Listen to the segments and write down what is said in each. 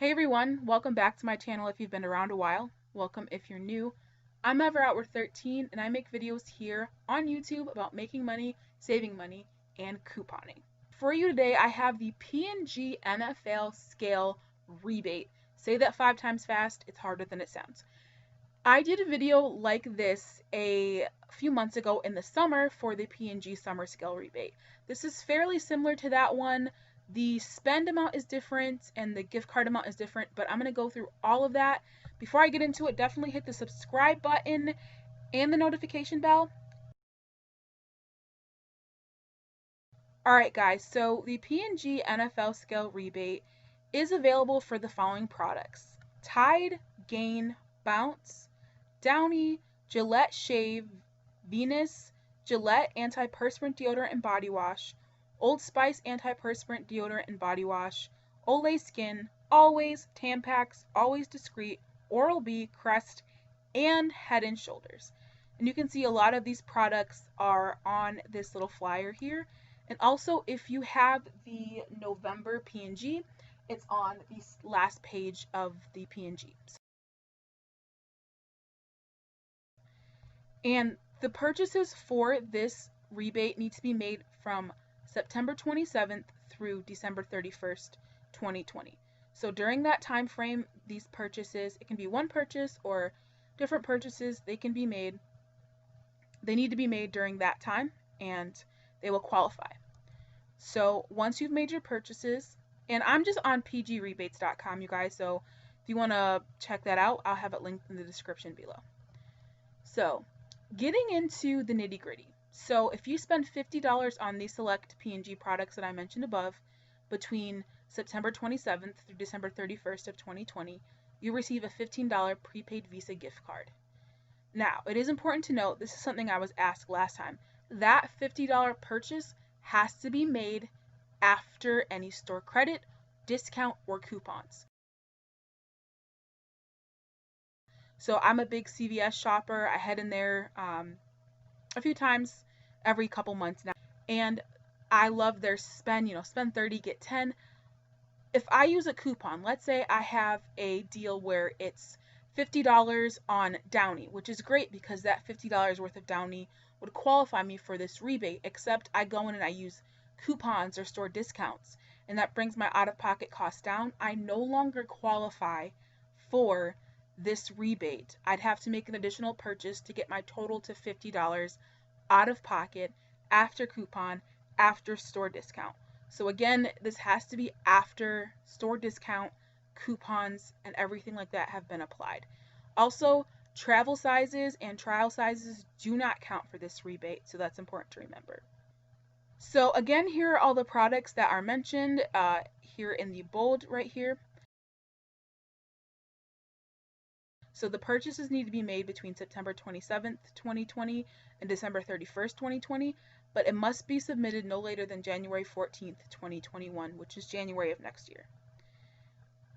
Hey everyone, welcome back to my channel if you've been around a while. Welcome if you're new. I'm EverOutward13 and I make videos here on YouTube about making money, saving money, and couponing. For you today, I have the P&G NFL scale rebate. Say that 5 times fast, it's harder than it sounds. I did a video like this a few months ago in the summer for the P&G summer scale rebate. This is fairly similar to that one. The spend amount is different and the gift card amount is different, but I'm going to go through all of that. Before I get into it, definitely hit the subscribe button and the notification bell. Alright guys, so the P&G NFL scale rebate is available for the following products: Tide, Gain, Bounce, Downy, Gillette Shave, Venus, Gillette Antiperspirant Deodorant and Body Wash, Old Spice Antiperspirant Deodorant and Body Wash, Olay Skin, Always, Tampax, Always Discreet, Oral-B, Crest, and Head & Shoulders. And you can see a lot of these products are on this little flyer here. And also, if you have the November P&G, it's on the last page of the P&G. And the purchases for this rebate need to be made from September 27th through December 31st, 2020. So during that time frame, these purchases, it can be one purchase or different purchases, they can be made. They need to be made during that time and they will qualify. So once you've made your purchases, and I'm just on pgrebates.com, you guys, so if you want to check that out, I'll have it linked in the description below. So getting into the nitty gritty. So if you spend $50 on these select P&G products that I mentioned above between September 27th through December 31st of 2020, you receive a $15 prepaid Visa gift card. Now, it is important to note, this is something I was asked last time, that $50 purchase has to be made after any store credit, discount, or coupons. So I'm a big CVS shopper. I head in there a few times every couple months now. And I love their spend 30, get 10. If I use a coupon, let's say I have a deal where it's $50 on Downy, which is great because that $50 worth of Downy would qualify me for this rebate, except I go in and I use coupons or store discounts, and that brings my out-of-pocket costs down. I no longer qualify for this rebate. I'd have to make an additional purchase to get my total to $50 out of pocket after coupon, after store discount. So again, this has to be after store discount, coupons, and everything like that have been applied. Also, travel sizes and trial sizes do not count for this rebate, so that's important to remember. So again, here are all the products that are mentioned here in the bold right here. So the purchases need to be made between September 27th, 2020 and December 31st, 2020, but it must be submitted no later than January 14th, 2021, which is January of next year.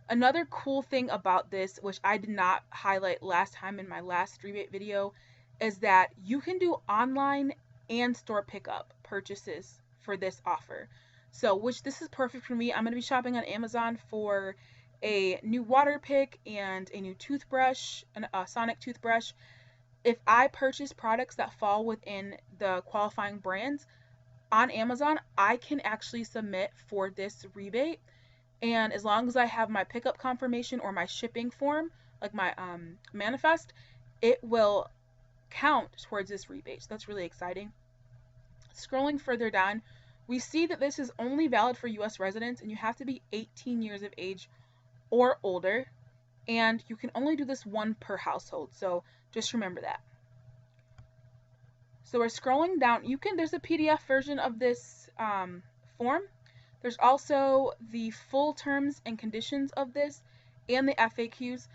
Another cool thing about this, which I did not highlight last time in my last rebate video, is that you can do online and store pickup purchases for this offer. So, this is perfect for me. I'm going to be shopping on Amazon for a new water pick and a new toothbrush, a sonic toothbrush. If I purchase products that fall within the qualifying brands on Amazon, I can actually submit for this rebate. And as long as I have my pickup confirmation or my shipping form, like my manifest, it will count towards this rebate. So that's really exciting. Scrolling further down, we see that this is only valid for US residents and you have to be 18 years of age or older, and you can only do this one per household, so just remember that. So we're scrolling down. There's a PDF version of this form. There's also the full terms and conditions of this and the FAQs.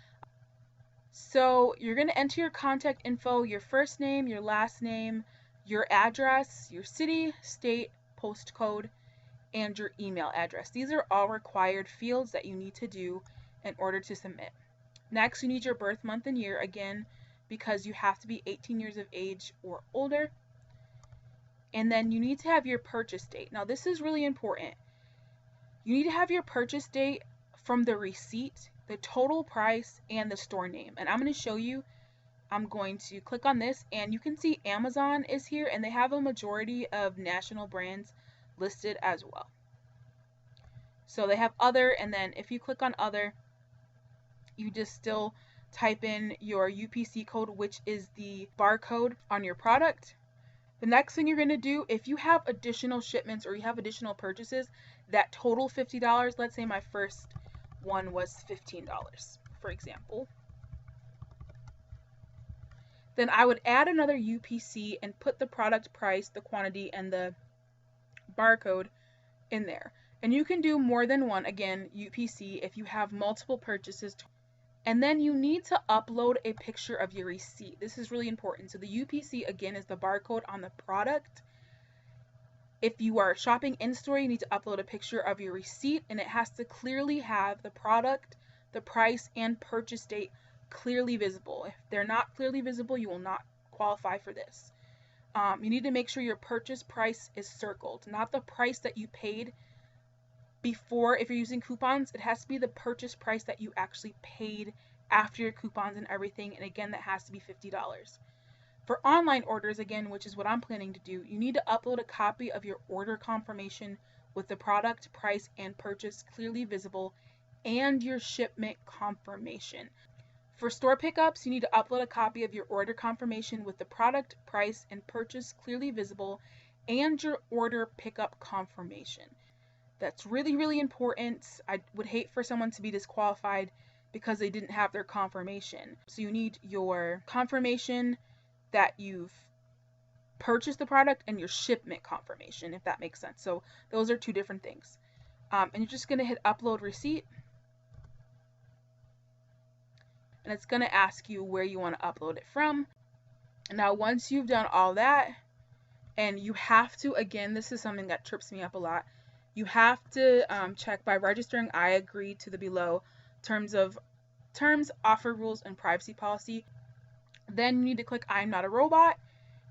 So you're going to enter your contact info, your first name, your last name, your address, your city, state, postcode, and your email address. These are all required fields that you need to do in order to submit. Next, you need your birth month and year, again, because you have to be 18 years of age or older. And then you need to have your purchase date. Now, this is really important. You need to have your purchase date from the receipt, the total price, and the store name. And I'm going to show you. I'm going to click on this, and you can see Amazon is here, and they have a majority of national brands listed as well. So they have other, and then if you click on other, you just still type in your UPC code, which is the barcode on your product. The next thing you're going to do, if you have additional shipments or you have additional purchases that total $50, let's say my first one was $15, for example, then I would add another UPC and put the product price, the quantity, and the barcode in there. And you can do more than one, again, UPC, if you have multiple purchases. And then you need to upload a picture of your receipt. This is really important. So the UPC, again, is the barcode on the product. If you are shopping in store, you need to upload a picture of your receipt, and it has to clearly have the product, the price, and purchase date clearly visible. If they're not clearly visible, you will not qualify for this. You need to make sure your purchase price is circled, not the price that you paid before. If you're using coupons, it has to be the purchase price that you actually paid after your coupons and everything, and again, that has to be $50. For online orders, again, which is what I'm planning to do, you need to upload a copy of your order confirmation with the product, price, and purchase clearly visible, and your shipment confirmation. For store pickups, you need to upload a copy of your order confirmation with the product, price, and purchase clearly visible, and your order pickup confirmation. That's really, really important. I would hate for someone to be disqualified because they didn't have their confirmation. So you need your confirmation that you've purchased the product and your shipment confirmation, if that makes sense. So those are two different things. And you're just going to hit upload receipt. And it's going to ask you where you want to upload it from. Now, once you've done all that, and you have to, again, this is something that trips me up a lot, you have to check by registering I agree to the below terms, offer rules, and privacy policy. Then you need to click I'm not a robot,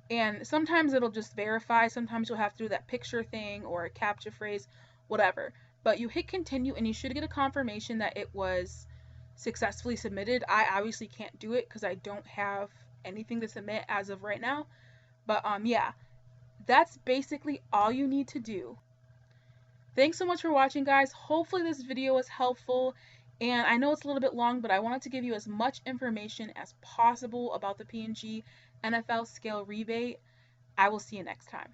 and sometimes it'll just verify. Sometimes you'll have to do that picture thing or a captcha phrase, whatever. But you hit continue, and you should get a confirmation that it was successfully submitted. I obviously can't do it because I don't have anything to submit as of right now. But yeah, that's basically all you need to do. Thanks so much for watching, guys. Hopefully this video was helpful, and I know it's a little bit long, but I wanted to give you as much information as possible about the P&G NFL scale rebate. I will see you next time.